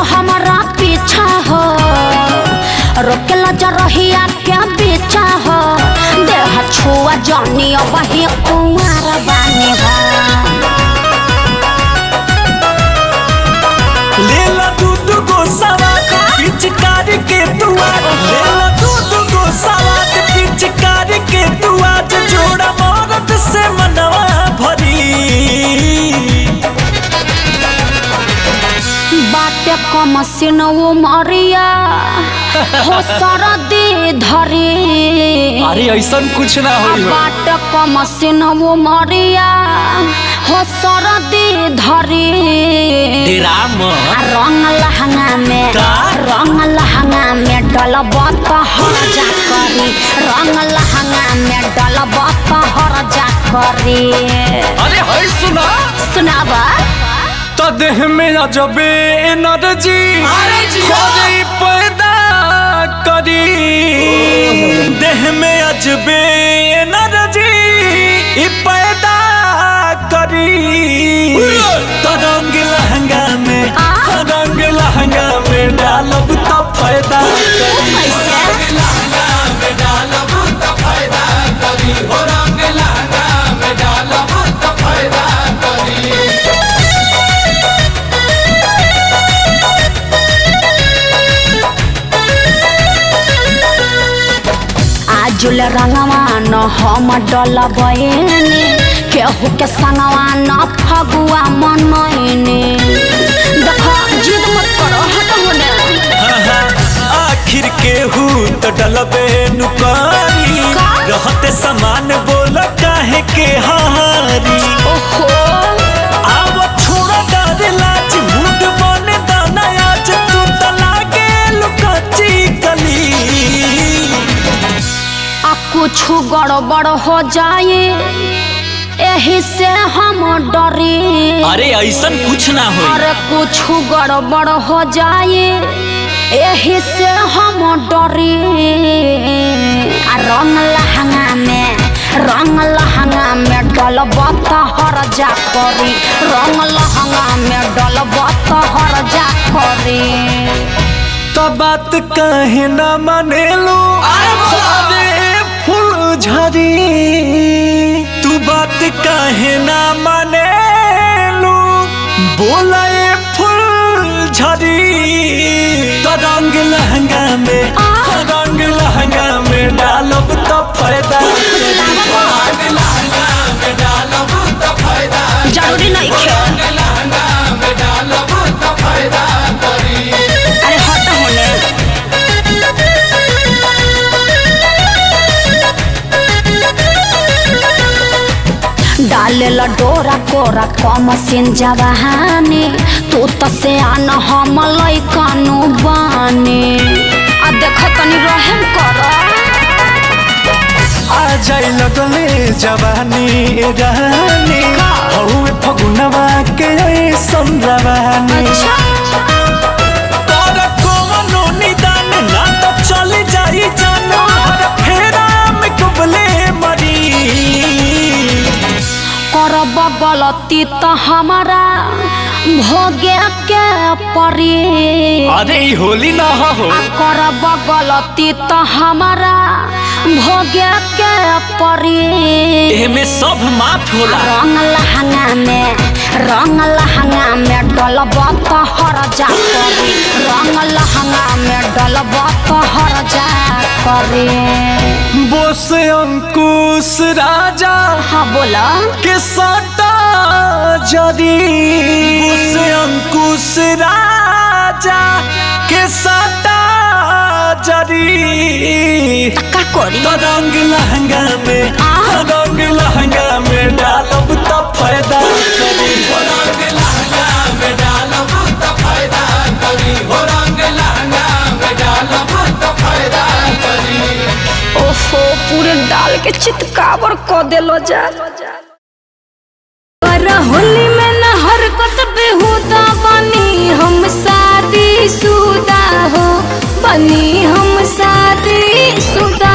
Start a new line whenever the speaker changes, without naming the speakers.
हमारा पीछा हो, रोकेला जरहिया के पीछा हो, देह छुआ जानी वही कुंवर बानी हो।
लेला दूध गो सवाद पिचकारी के दुआ, लेला दूध गो सवाद पिचकारी के दुआ, जोड़ा मौरत से मनवा भरी।
बाटे कम सिनवो मरिया हो सरदी धरी।
अरे ऐसा कुछ ना हो।
बाटे कम सिनवो मरिया हो सरदी धरी। रंग लहंगा में रंग लहंगा में डलबा तो हर जा करी, रंग लहंगा में डलबा तो हर जा करी।
अरे है सुना
सुनाबा
तो देह में अजबे एनर्जी खोजी पैदा करी, देह में अजबे एनर्जी पैदा करी। तो रंग लहंगा में रंग लहंगा में डालब तो फायदा करी, रंग लहंगा में डालब तो फायदा करी, रंग लहंगा में डालब तो फायदा करी।
आजुल रंगवा न हम डलबैनी, केहू के संगवा न फगुआ मनैनी। देखो जिद मत करो, हट होने।
आखिर केहू तो डलबे नुकारी, रहते समान बोल काहे के हारी।
ओहो
आव छोड़ा डर लाज मूड बने दाना, आज तू तो लागे लुकाची गली।
आ कुछ गड़बड़ हो जाए यही से हम डरी।
अरे ऐसा कुछ ना हो।
अरे कुछ गड़बड़ हो जाए यही से हम डरी। आ रंग लहंगा में डलबा तो हर जा करी, रंग लहंगा में डलबा तो हर जा करी।
तो बात कहे ना मानेलू अरे फूल झरी, तू बात कहे ना मानेलू बोला ये फूल झरी। तो रंग लहंगा में डालब तो फायदा करी, रंग लहंगा में डालब तो फायदा
जरूरी नहीं है।
रंग लहंगा में डालब तो फायदा करी।
अरे हट होने। डाले डोरा कोरा कम सिन जवानी, तू तो से आन हम लइकानु बानी। आ देख तनी रहम कर।
आ जाई लगले जवानी रानी, हौवे फगुनवा के संरवानी। तोरा कोनो निदान ना तो चली जाई जानो, हर फेरा में डुबले मरी।
करब गलती तो हमारा भोगे के परी।
अरे होली ना हो।
करब गलती तो हमारा भोगे के परी।
एमे सब माफ होला।
रंग लहंगा में डलबा तो हर जा करी, रंग लहंगा में डलबा तो हर जा करी।
बोस अंकुश राजा
हाँ बोला
के सटा जरी, बोस अंकुश राजा के सटा जरी।
का करी
तो रंग लहंगा में डालब तो फायदा करी, रंग लहंगा में डालब तो फायदा करी, रंग लहंगा में डालब तो फायदा करी।
ओहो पूरे डाल के चितकावर क देलो जा। होली में न हरकत बेहुदा बनी हम शादी शुदा हो, बनी हम शादी शुदा